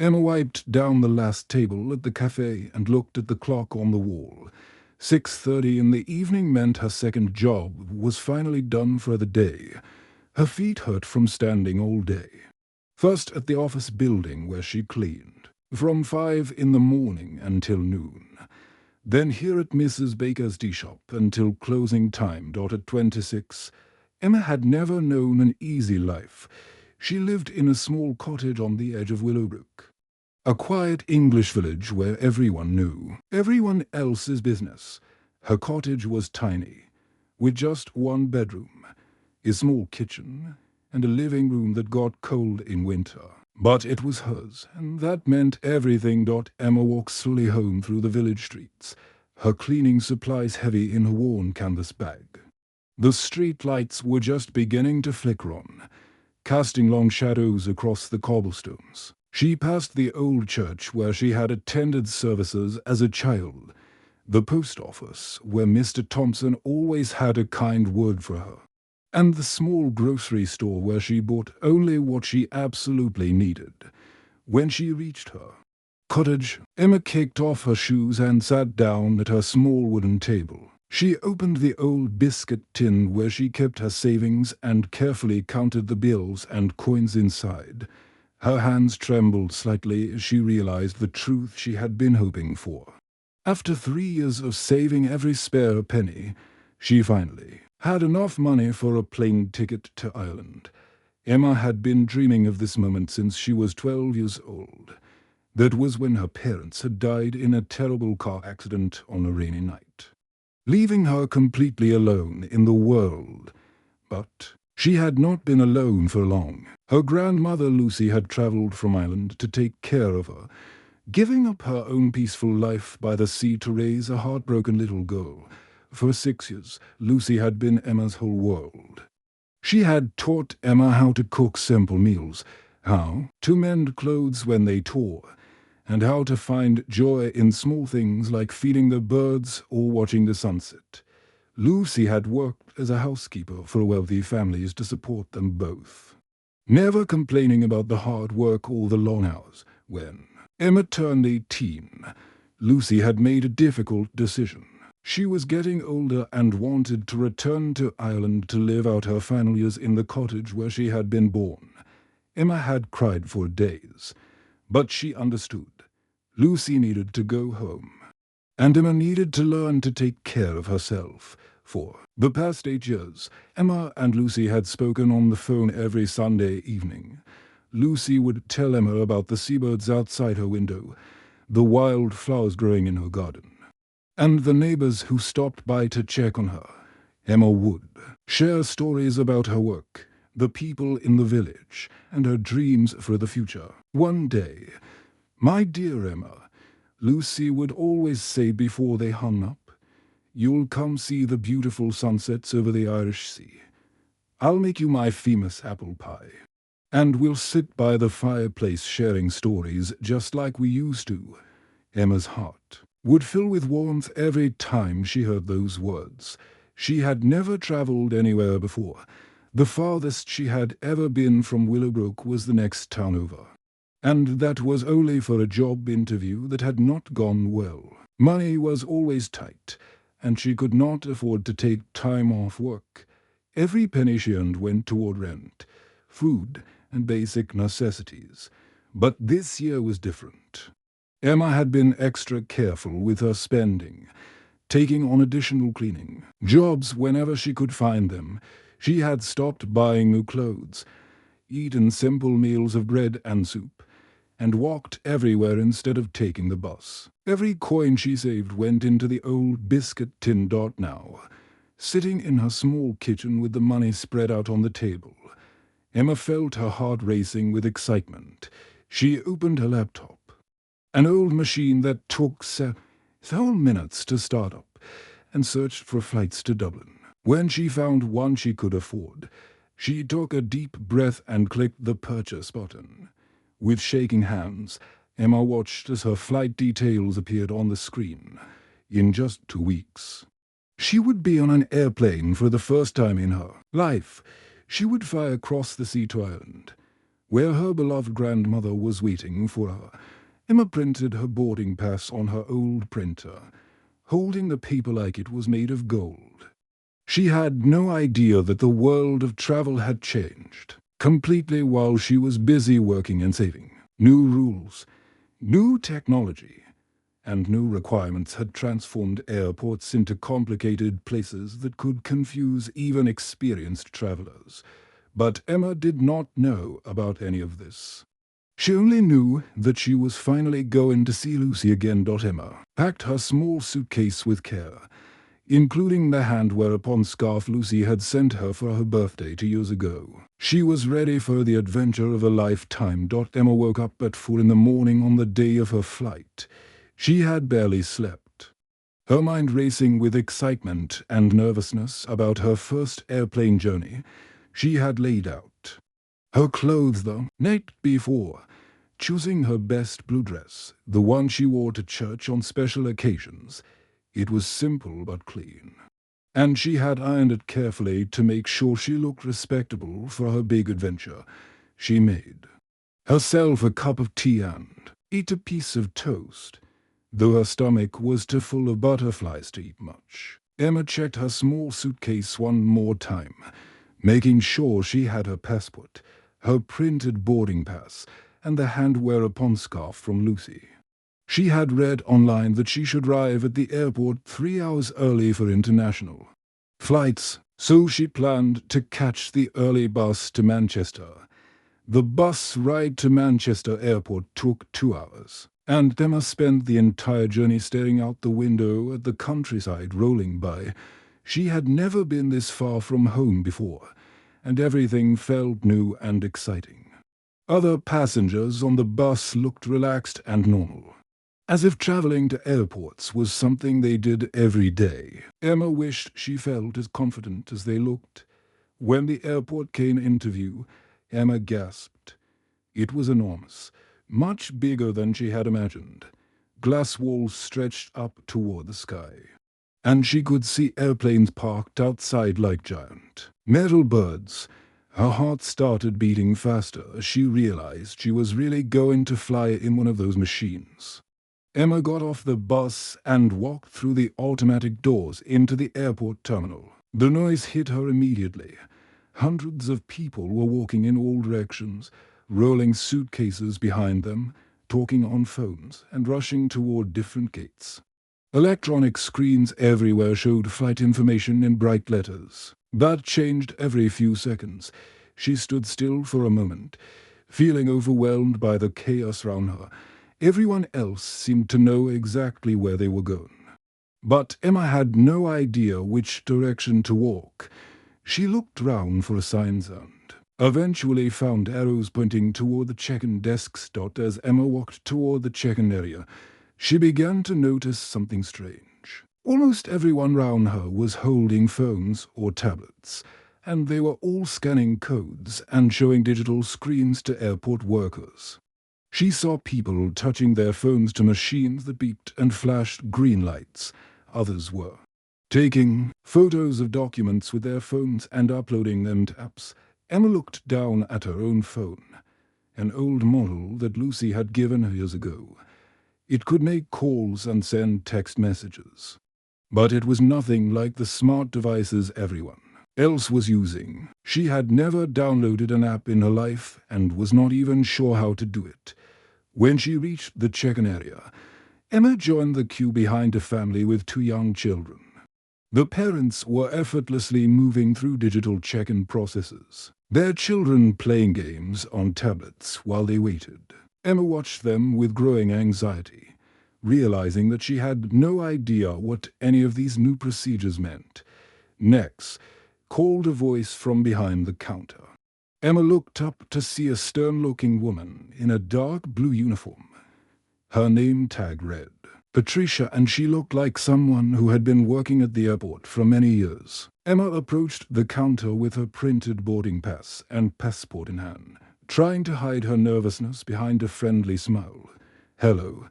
Emma wiped down the last table at the cafe and looked at the clock on the wall. 6:30 in the evening meant her second job was finally done for the day. Her feet hurt from standing all day. First at the office building where she cleaned, from 5 in the morning until noon. Then here at Mrs. Baker's tea shop until closing time at 26. Emma had never known an easy life. She lived in a small cottage on the edge of Willowbrook. A quiet English village where everyone knew everyone else's business. Her cottage was tiny, with just one bedroom, a small kitchen, and a living room that got cold in winter. But it was hers, and that meant everything. Emma walked slowly home through the village streets, her cleaning supplies heavy in her worn canvas bag. The street lights were just beginning to flicker on, casting long shadows across the cobblestones. She passed the old church where she had attended services as a child, the post office where Mr. Thompson always had a kind word for her, and the small grocery store where she bought only what she absolutely needed. When she reached her cottage, Emma kicked off her shoes and sat down at her small wooden table. She opened the old biscuit tin where she kept her savings and carefully counted the bills and coins inside. Her hands trembled slightly as she realized the truth she had been hoping for. After 3 years of saving every spare penny, she finally had enough money for a plane ticket to Ireland. Emma had been dreaming of this moment since she was 12 years old. That was when her parents had died in a terrible car accident on a rainy night, leaving her completely alone in the world. But she had not been alone for long. Her grandmother Lucy had travelled from Ireland to take care of her, giving up her own peaceful life by the sea to raise a heartbroken little girl. For 6 years, Lucy had been Emma's whole world. She had taught Emma how to cook simple meals, how to mend clothes when they tore, and how to find joy in small things like feeding the birds or watching the sunset. Lucy had worked as a housekeeper for wealthy families to support them both, never complaining about the hard work or the long hours. When Emma turned 18, Lucy had made a difficult decision. She was getting older and wanted to return to Ireland to live out her final years in the cottage where she had been born. Emma had cried for days, but she understood. Lucy needed to go home, and Emma needed to learn to take care of herself. For the past 8 years, Emma and Lucy had spoken on the phone every Sunday evening. Lucy would tell Emma about the seabirds outside her window, the wild flowers growing in her garden, and the neighbors who stopped by to check on her. Emma would share stories about her work, the people in the village, and her dreams for the future. One day, "My dear Emma," Lucy would always say before they hung up, "you'll come see the beautiful sunsets over the Irish Sea. I'll make you my famous apple pie, and we'll sit by the fireplace sharing stories just like we used to." Emma's heart would fill with warmth every time she heard those words. She had never travelled anywhere before. The farthest she had ever been from Willowbrook was the next town over, and that was only for a job interview that had not gone well. Money was always tight, and she could not afford to take time off work. Every penny she earned went toward rent, food, and basic necessities. But this year was different. Emma had been extra careful with her spending, taking on additional cleaning jobs whenever she could find them. She had stopped buying new clothes, eaten simple meals of bread and soup, and walked everywhere instead of taking the bus. Every coin she saved went into the old biscuit tin. Now, sitting in her small kitchen with the money spread out on the table, Emma felt her heart racing with excitement. She opened her laptop, an old machine that took several minutes to start up, and searched for flights to Dublin. When she found one she could afford, she took a deep breath and clicked the purchase button. With shaking hands, Emma watched as her flight details appeared on the screen. In just 2 weeks, she would be on an airplane for the first time in her life. She would fly across the sea to Ireland, where her beloved grandmother was waiting for her. Emma printed her boarding pass on her old printer, holding the paper like it was made of gold. She had no idea that the world of travel had changed completely while she was busy working and saving. New rules, new technology, and new requirements had transformed airports into complicated places that could confuse even experienced travelers. But Emma did not know about any of this. She only knew that she was finally going to see Lucy again. Emma packed her small suitcase with care, including the hand-wear-upon scarf Lucy had sent her for her birthday 2 years ago. She was ready for the adventure of a lifetime. Emma woke up at 4 in the morning on the day of her flight. She had barely slept, her mind racing with excitement and nervousness about her first airplane journey. She had laid out her clothes the night before, choosing her best blue dress, the one she wore to church on special occasions. It was simple but clean, and she had ironed it carefully to make sure she looked respectable for her big adventure. She made herself a cup of tea and ate a piece of toast, though her stomach was too full of butterflies to eat much. Emma checked her small suitcase one more time, making sure she had her passport, her printed boarding pass, and the hand-wear-upon scarf from Lucy. She had read online that she should arrive at the airport 3 hours early for international flights, so she planned to catch the early bus to Manchester. The bus ride to Manchester Airport took 2 hours, and Emma spent the entire journey staring out the window at the countryside rolling by. She had never been this far from home before, and everything felt new and exciting. Other passengers on the bus looked relaxed and normal, as if traveling to airports was something they did every day. Emma wished she felt as confident as they looked. When the airport came into view, Emma gasped. It was enormous, much bigger than she had imagined. Glass walls stretched up toward the sky, and she could see airplanes parked outside like giant metal birds. Her heart started beating faster as she realized she was really going to fly in one of those machines. Emma got off the bus and walked through the automatic doors into the airport terminal. The noise hit her immediately. Hundreds of people were walking in all directions, rolling suitcases behind them, talking on phones, and rushing toward different gates. Electronic screens everywhere showed flight information in bright letters. That changed every few seconds. She stood still for a moment, feeling overwhelmed by the chaos around her. Everyone else seemed to know exactly where they were going, but Emma had no idea which direction to walk. She looked round for a signs and eventually found arrows pointing toward the check-in desks. As Emma walked toward the check-in area, she began to notice something strange. Almost everyone round her was holding phones or tablets, and they were all scanning codes and showing digital screens to airport workers. She saw people touching their phones to machines that beeped and flashed green lights. Others were taking photos of documents with their phones and uploading them to apps. Emma looked down at her own phone, an old model that Lucy had given her years ago. It could make calls and send text messages, but it was nothing like the smart devices everyone else was using. She had never downloaded an app in her life and was not even sure how to do it. When she reached the check-in area, Emma joined the queue behind a family with 2 young children. The parents were effortlessly moving through digital check-in processes, their children playing games on tablets while they waited. Emma watched them with growing anxiety, realizing that she had no idea what any of these new procedures meant. Next, called a voice from behind the counter. Emma looked up to see a stern-looking woman in a dark blue uniform. Her name tag read Patricia, and she looked like someone who had been working at the airport for many years. Emma approached the counter with her printed boarding pass and passport in hand, trying to hide her nervousness behind a friendly smile. "Hello,"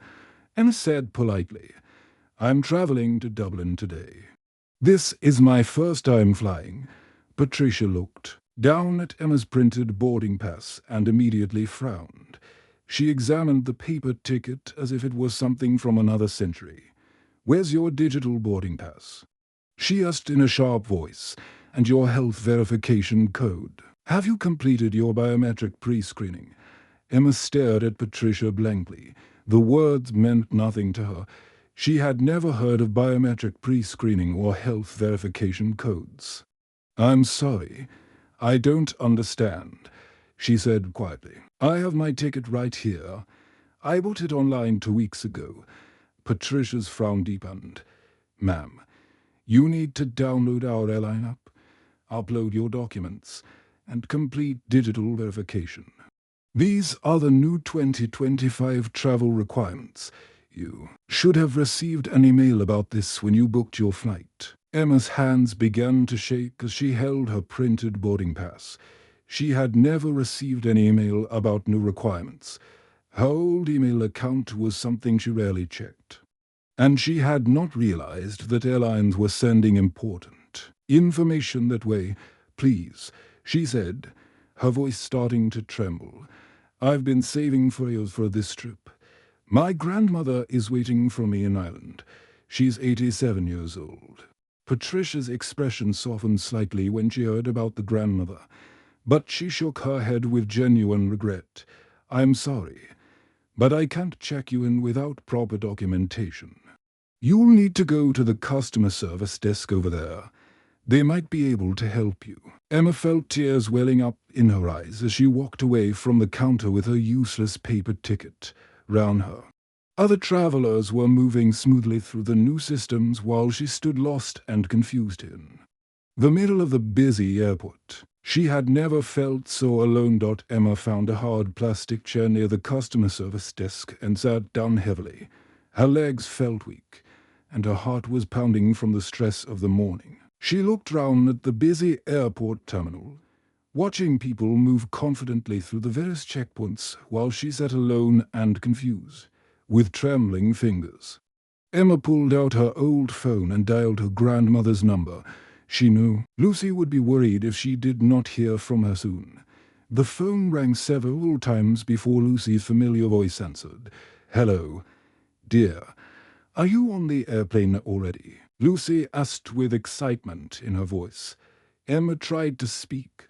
Emma said politely. "I'm traveling to Dublin today." "This is my first time flying." Patricia looked down at Emma's printed boarding pass and immediately frowned. She examined the paper ticket as if it was something from another century. "Where's your digital boarding pass?" she asked in a sharp voice. "And your health verification code? Have you completed your biometric pre-screening?" Emma stared at Patricia blankly. The words meant nothing to her. She had never heard of biometric pre-screening or health verification codes. "I'm sorry, I don't understand," she said quietly. "I have my ticket right here. I bought it online 2 weeks ago." Patricia's frown deepened. "Ma'am, you need to download our airline app, upload your documents, and complete digital verification. These are the new 2025 travel requirements. You should have received an email about this when you booked your flight." Emma's hands began to shake as she held her printed boarding pass. She had never received any email about new requirements. Her old email account was something she rarely checked. And she had not realized that airlines were sending important information that way. "Please," she said, her voice starting to tremble. "I've been saving for years for this trip. My grandmother is waiting for me in Ireland. She's 87 years old." Patricia's expression softened slightly when she heard about the grandmother, but she shook her head with genuine regret. "I'm sorry, but I can't check you in without proper documentation. You'll need to go to the customer service desk over there. They might be able to help you." Emma felt tears welling up in her eyes as she walked away from the counter with her useless paper ticket round her. Other travelers were moving smoothly through the new systems while she stood lost and confused in the middle of the busy airport. She had never felt so alone. Emma found a hard plastic chair near the customer service desk and sat down heavily. Her legs felt weak, and her heart was pounding from the stress of the morning. She looked round at the busy airport terminal, watching people move confidently through the various checkpoints while she sat alone and confused, with trembling fingers. Emma pulled out her old phone and dialed her grandmother's number. She knew Lucy would be worried if she did not hear from her soon. The phone rang several times before Lucy's familiar voice answered. "Hello, dear. Are you on the airplane already?" Lucy asked with excitement in her voice. Emma tried to speak,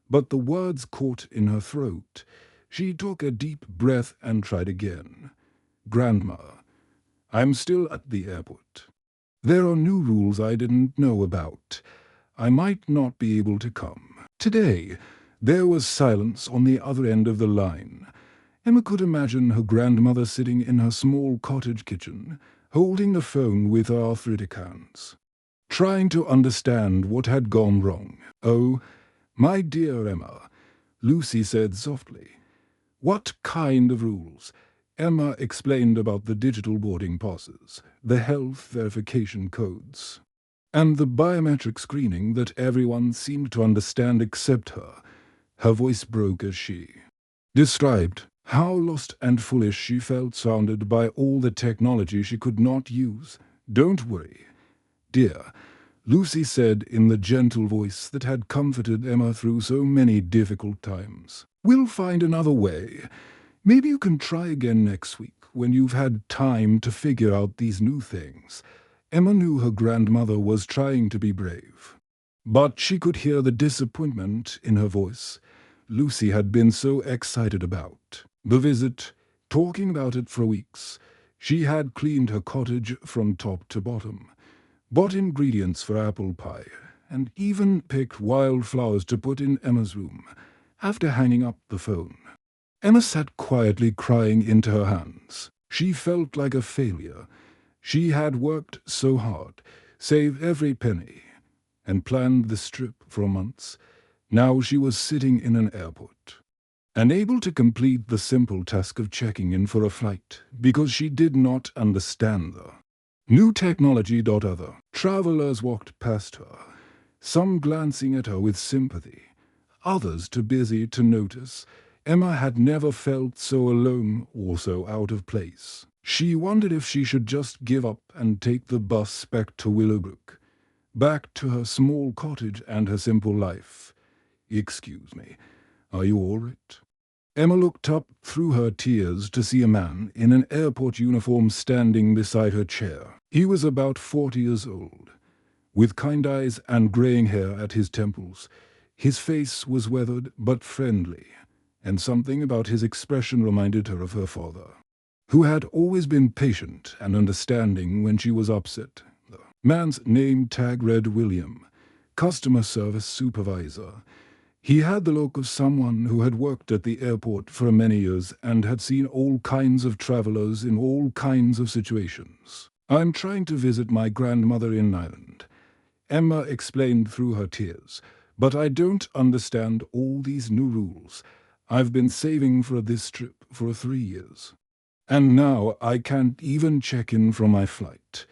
but the words caught in her throat. She took a deep breath and tried again. "Grandma, I'm still at the airport. There are new rules I didn't know about. I might not be able to come today." There was silence on the other end of the line. Emma could imagine her grandmother sitting in her small cottage kitchen, holding the phone with her arthritic hands, trying to understand what had gone wrong. "Oh, my dear Emma," Lucy said softly. "What kind of rules?" Emma explained about the digital boarding passes, the health verification codes, and the biometric screening that everyone seemed to understand except her. Her voice broke as she described how lost and foolish she felt surrounded by all the technology she could not use. "Don't worry, dear," Lucy said in the gentle voice that had comforted Emma through so many difficult times. "We'll find another way. Maybe you can try again next week when you've had time to figure out these new things." Emma knew her grandmother was trying to be brave, but she could hear the disappointment in her voice. Lucy had been so excited about the visit, talking about it for weeks. She had cleaned her cottage from top to bottom, bought ingredients for apple pie, and even picked wildflowers to put in Emma's room. After hanging up the phone, Emma sat quietly crying into her hands. She felt like a failure. She had worked so hard, saved every penny, and planned this trip for months. Now she was sitting in an airport, unable to complete the simple task of checking in for a flight because she did not understand the new technology. Other travelers walked past her, some glancing at her with sympathy, others too busy to notice. Emma had never felt so alone or so out of place. She wondered if she should just give up and take the bus back to Willowbrook, back to her small cottage and her simple life. Excuse me, are you all right? Emma looked up through her tears to see a man in an airport uniform standing beside her chair. He was about 40 years old, with kind eyes and graying hair at his temples. His face was weathered but friendly, and something about his expression reminded her of her father, who had always been patient and understanding when she was upset. The man's name tag read William, customer service supervisor. He had the look of someone who had worked at the airport for many years and had seen all kinds of travelers in all kinds of situations. "I'm trying to visit my grandmother in Ireland," Emma explained through her tears, "but I don't understand all these new rules. I've been saving for this trip for 3 years. And now I can't even check in from my flight."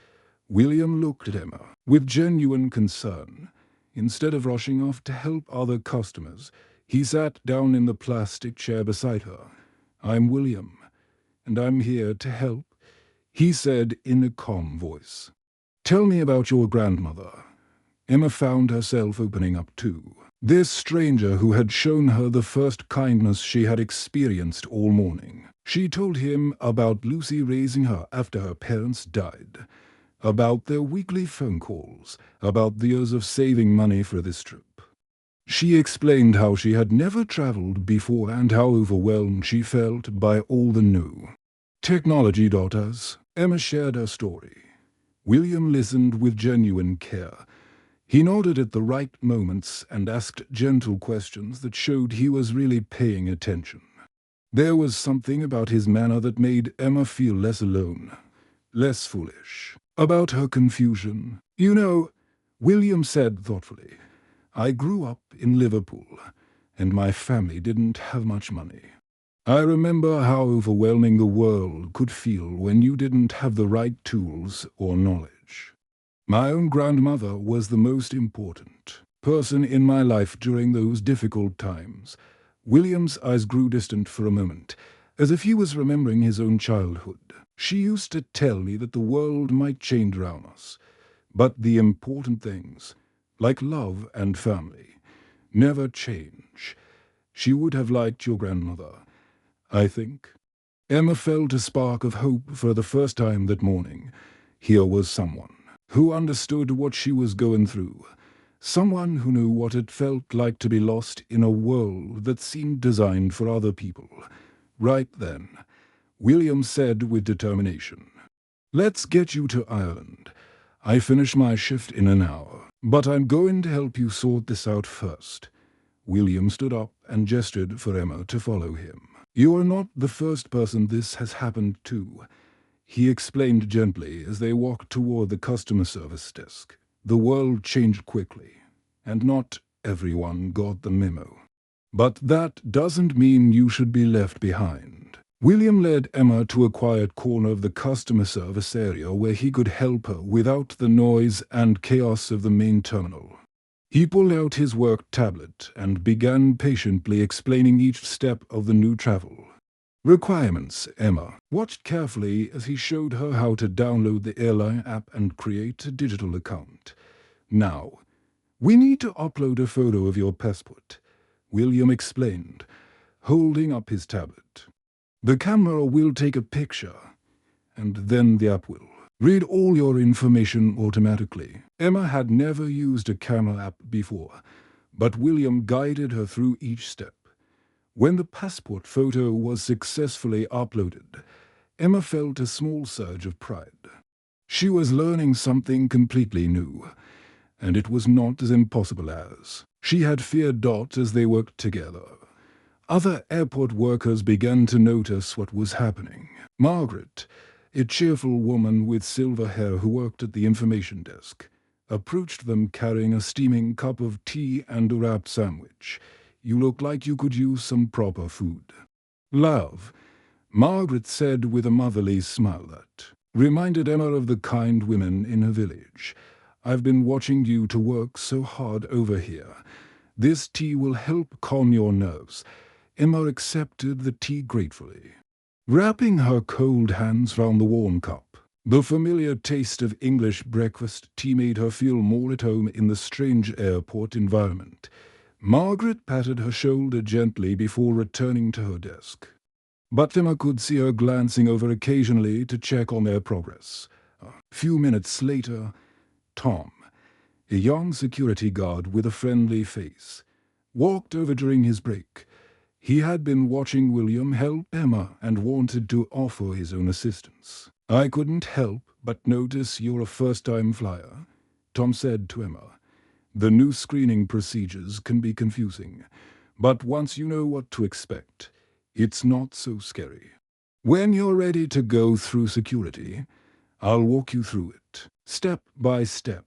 William looked at Emma with genuine concern. Instead of rushing off to help other customers, he sat down in the plastic chair beside her. "I'm William, and I'm here to help," he said in a calm voice. "Tell me about your grandmother." Emma found herself opening up too. This stranger who had shown her the first kindness she had experienced all morning. She told him about Lucy raising her after her parents died, about their weekly phone calls, about the years of saving money for this trip. She explained how she had never traveled before and how overwhelmed she felt by all the new technology. As Emma shared her story, William listened with genuine care. He nodded at the right moments and asked gentle questions that showed he was really paying attention. There was something about his manner that made Emma feel less alone, less foolish. About her confusion, "You know," William said thoughtfully, "I grew up in Liverpool, and my family didn't have much money. I remember how overwhelming the world could feel when you didn't have the right tools or knowledge. My own grandmother was the most important person in my life during those difficult times." William's eyes grew distant for a moment, as if he was remembering his own childhood. "She used to tell me that the world might change around us, but the important things, like love and family, never change. She would have liked your grandmother, I think." Emma felt a spark of hope for the first time that morning. Here was someone who understood what she was going through, someone who knew what it felt like to be lost in a world that seemed designed for other people. Right then, William said with determination, "Let's get you to Ireland. I finish my shift in an hour, but I'm going to help you sort this out first." William stood up and gestured for Emma to follow him. "You are not the first person this has happened to," he explained gently as they walked toward the customer service desk. "The world changed quickly, and not everyone got the memo. But that doesn't mean you should be left behind." William led Emma to a quiet corner of the customer service area where he could help her without the noise and chaos of the main terminal. He pulled out his work tablet and began patiently explaining each step of the new travel requirements. Emma watched carefully as he showed her how to download the airline app and create a digital account. "Now, we need to upload a photo of your passport," William explained, holding up his tablet. "The camera will take a picture, and then the app will read all your information automatically." Emma had never used a camera app before, but William guided her through each step. When the passport photo was successfully uploaded, Emma felt a small surge of pride. She was learning something completely new, and it was not as impossible as she had feared. As they worked together, other airport workers began to notice what was happening. Margaret, a cheerful woman with silver hair who worked at the information desk, approached them carrying a steaming cup of tea and a wrapped sandwich. "You look like you could use some proper food." "Love," Margaret said with a motherly smile that reminded Emma of the kind women in her village. "I've been watching you to work so hard over here. This tea will help calm your nerves." Emma accepted the tea gratefully, wrapping her cold hands round the warm cup. The familiar taste of English breakfast tea made her feel more at home in the strange airport environment. Margaret patted her shoulder gently before returning to her desk. But Emma could see her glancing over occasionally to check on their progress. A few minutes later, Tom, a young security guard with a friendly face, walked over during his break. He had been watching William help Emma and wanted to offer his own assistance. "I couldn't help but notice you're a first-time flyer," Tom said to Emma. "The new screening procedures can be confusing, but once you know what to expect, it's not so scary. When you're ready to go through security, I'll walk you through it, step by step."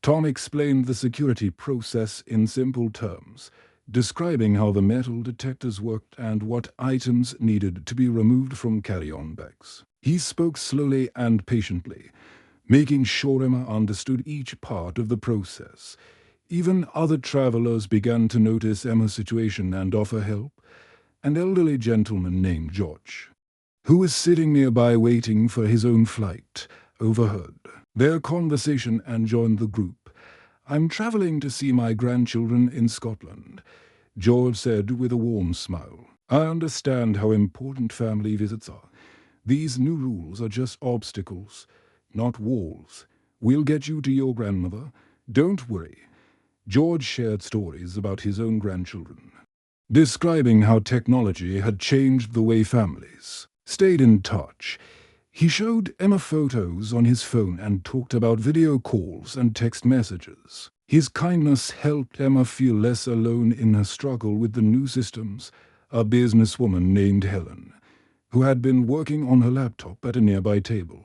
Tom explained the security process in simple terms, describing how the metal detectors worked and what items needed to be removed from carry-on bags. He spoke slowly and patiently, making sure Emma understood each part of the process. Even other travelers began to notice Emma's situation and offer help. An elderly gentleman named George, who was sitting nearby waiting for his own flight, overheard their conversation and joined the group. "I'm traveling to see my grandchildren in Scotland," George said with a warm smile. "I understand how important family visits are. These new rules are just obstacles, not walls. We'll get you to your grandmother. Don't worry." George shared stories about his own grandchildren, describing how technology had changed the way families stayed in touch. He showed Emma photos on his phone and talked about video calls and text messages. His kindness helped Emma feel less alone in her struggle with the new systems. A businesswoman named Helen, who had been working on her laptop at a nearby table,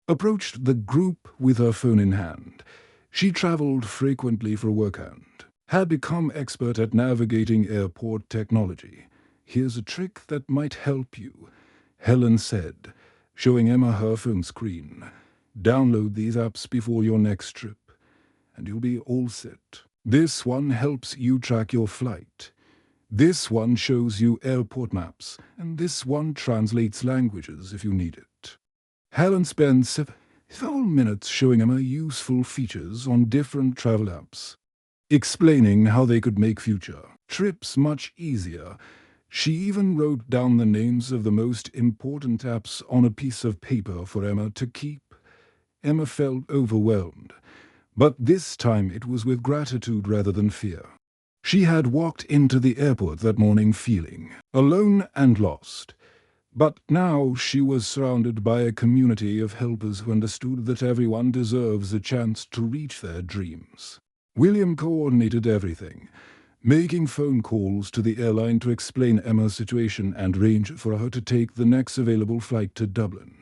approached the group with her phone in hand. She traveled frequently for work and had become expert at navigating airport technology. "Here's a trick that might help you," Helen said, showing Emma her phone screen. "Download these apps before your next trip, and you'll be all set. This one helps you track your flight. This one shows you airport maps, and this one translates languages if you need it." Helen spent several minutes showing Emma useful features on different travel apps, explaining how they could make future trips much easier. She even wrote down the names of the most important apps on a piece of paper for Emma to keep. Emma felt overwhelmed, but this time it was with gratitude rather than fear. She had walked into the airport that morning feeling alone and lost, but now she was surrounded by a community of helpers who understood that everyone deserves a chance to reach their dreams. William coordinated everything, making phone calls to the airline to explain Emma's situation and arrange for her to take the next available flight to Dublin.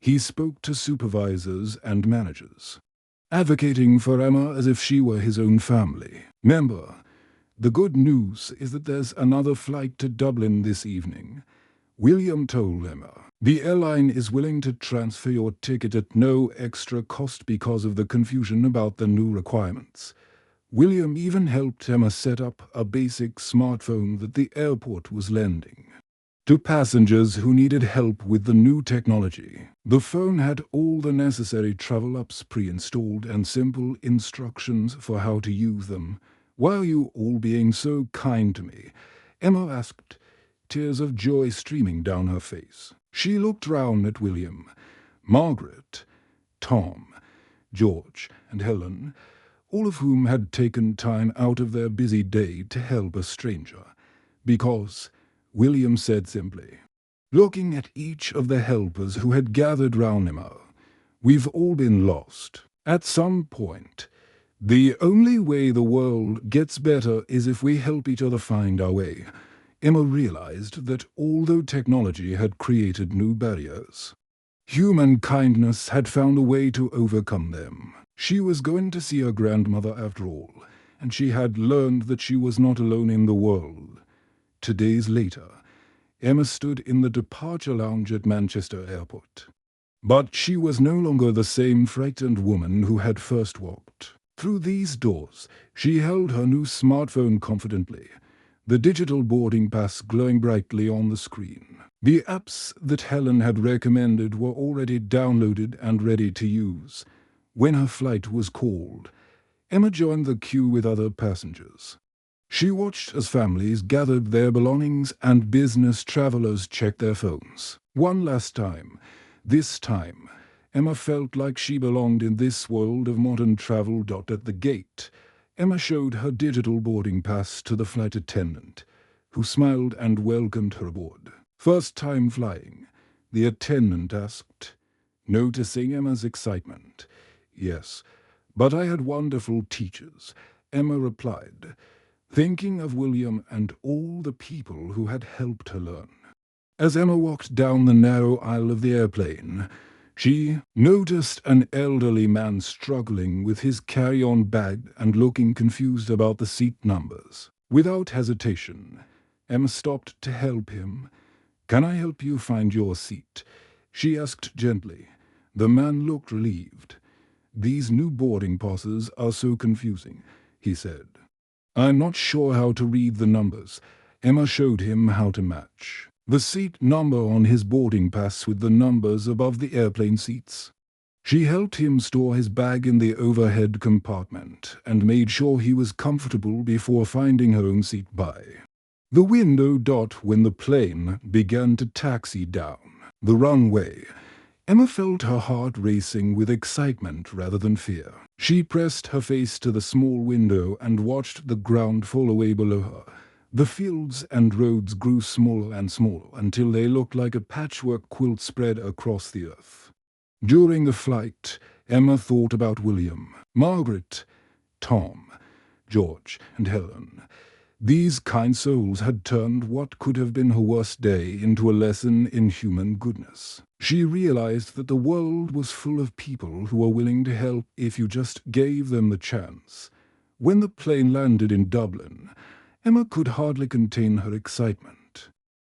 He spoke to supervisors and managers, advocating for Emma as if she were his own family member. "The good news is that there's another flight to Dublin this evening," William told Emma. "The airline is willing to transfer your ticket at no extra cost because of the confusion about the new requirements." William even helped Emma set up a basic smartphone that the airport was lending to passengers who needed help with the new technology. The phone had all the necessary travel apps pre-installed and simple instructions for how to use them. "Why are you all being so kind to me?" Emma asked, tears of joy streaming down her face. She looked round at William, Margaret, Tom, George, and Helen, all of whom had taken time out of their busy day to help a stranger. "Because," William said simply, looking at each of the helpers who had gathered round Emma, "we've all been lost at some point. The only way the world gets better is if we help each other find our way." Emma realized that although technology had created new barriers, human kindness had found a way to overcome them. She was going to see her grandmother after all, and she had learned that she was not alone in the world. 2 days later, Emma stood in the departure lounge at Manchester Airport. But she was no longer the same frightened woman who had first walked through these doors. She held her new smartphone confidently, the digital boarding pass glowing brightly on the screen. The apps that Helen had recommended were already downloaded and ready to use. When her flight was called, Emma joined the queue with other passengers. She watched as families gathered their belongings and business travelers checked their phones. One last time. This time, Emma felt like she belonged in this world of modern travel. At the gate, Emma showed her digital boarding pass to the flight attendant, who smiled and welcomed her aboard. "First time flying?" the attendant asked, noticing Emma's excitement. "Yes, but I had wonderful teachers," Emma replied, thinking of William and all the people who had helped her learn. As Emma walked down the narrow aisle of the airplane, she noticed an elderly man struggling with his carry-on bag and looking confused about the seat numbers. Without hesitation, Emma stopped to help him. "Can I help you find your seat?" she asked gently. The man looked relieved. "These new boarding passes are so confusing," he said. "I'm not sure how to read the numbers." Emma showed him how to match the seat number on his boarding pass with the numbers above the airplane seats. She helped him store his bag in the overhead compartment and made sure he was comfortable before finding her own seat by the window. When the plane began to taxi down the runway, Emma felt her heart racing with excitement rather than fear. She pressed her face to the small window and watched the ground fall away below her. The fields and roads grew smaller and smaller until they looked like a patchwork quilt spread across the earth. During the flight, Emma thought about William, Margaret, Tom, George, and Helen. These kind souls had turned what could have been her worst day into a lesson in human goodness. She realized that the world was full of people who were willing to help if you just gave them the chance. When the plane landed in Dublin, Emma could hardly contain her excitement.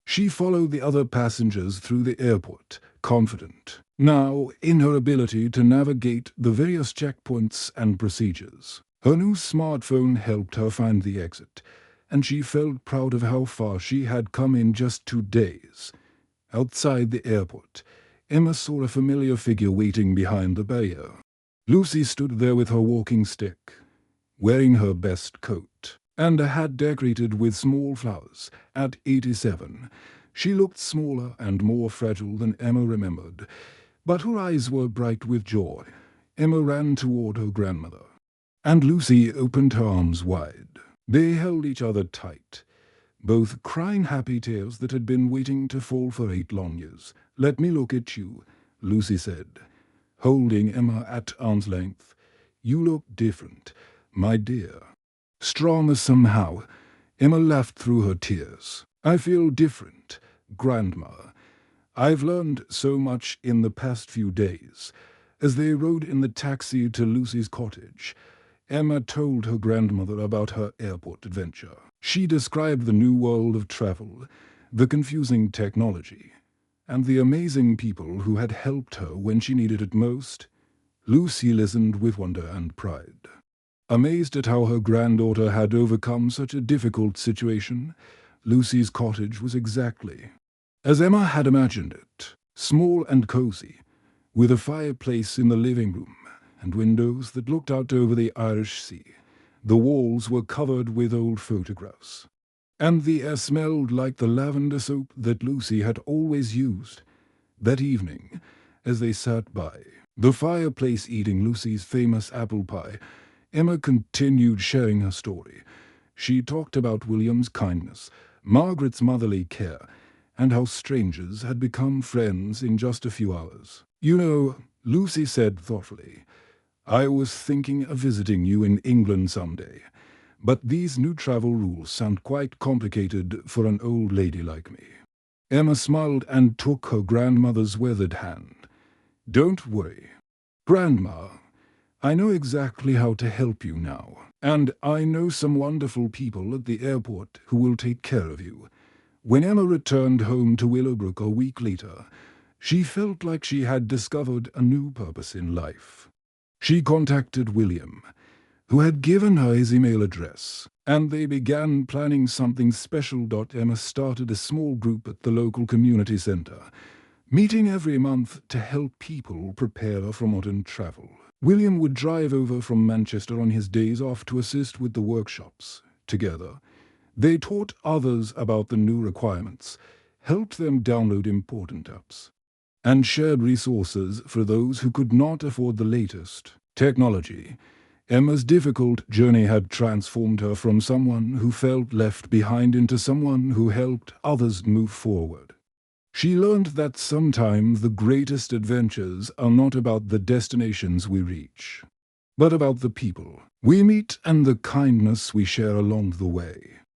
She followed the other passengers through the airport, confident now in her ability to navigate the various checkpoints and procedures. Her new smartphone helped her find the exit, and she felt proud of how far she had come in just 2 days. Outside the airport, Emma saw a familiar figure waiting behind the barrier. Lucy stood there with her walking stick, wearing her best coat and a hat decorated with small flowers. At 87, she looked smaller and more fragile than Emma remembered, but her eyes were bright with joy. Emma ran toward her grandmother, and Lucy opened her arms wide. They held each other tight, both crying happy tears that had been waiting to fall for 8 long years. "Let me look at you," Lucy said, holding Emma at arm's length. "You look different, my dear." Stronger somehow, Emma laughed through her tears. "I feel different, Grandma. I've learned so much in the past few days." As they rode in the taxi to Lucy's cottage, Emma told her grandmother about her airport adventure. She described the new world of travel, the confusing technology, and the amazing people who had helped her when she needed it most. Lucy listened with wonder and pride, amazed at how her granddaughter had overcome such a difficult situation. Lucy's cottage was exactly as Emma had imagined it, small and cozy, with a fireplace in the living room and windows that looked out over the Irish Sea. The walls were covered with old photographs, and the air smelled like the lavender soap that Lucy had always used. That evening, as they sat by the fireplace eating Lucy's famous apple pie, Emma continued sharing her story. She talked about William's kindness, Margaret's motherly care, and how strangers had become friends in just a few hours. "You know," Lucy said thoughtfully, "I was thinking of visiting you in England someday, but these new travel rules sound quite complicated for an old lady like me." Emma smiled and took her grandmother's weathered hand. "Don't worry, Grandma. I know exactly how to help you now, and I know some wonderful people at the airport who will take care of you." When Emma returned home to Willowbrook a week later, she felt like she had discovered a new purpose in life. She contacted William, who had given her his email address, and they began planning something special. Emma started a small group at the local community center, meeting every month to help people prepare for modern travel. William would drive over from Manchester on his days off to assist with the workshops, together. They taught others about the new requirements, helped them download important apps, and shared resources for those who could not afford the latest technology. Emma's difficult journey had transformed her from someone who felt left behind into someone who helped others move forward. She learned that sometimes the greatest adventures are not about the destinations we reach, but about the people we meet and the kindness we share along the way.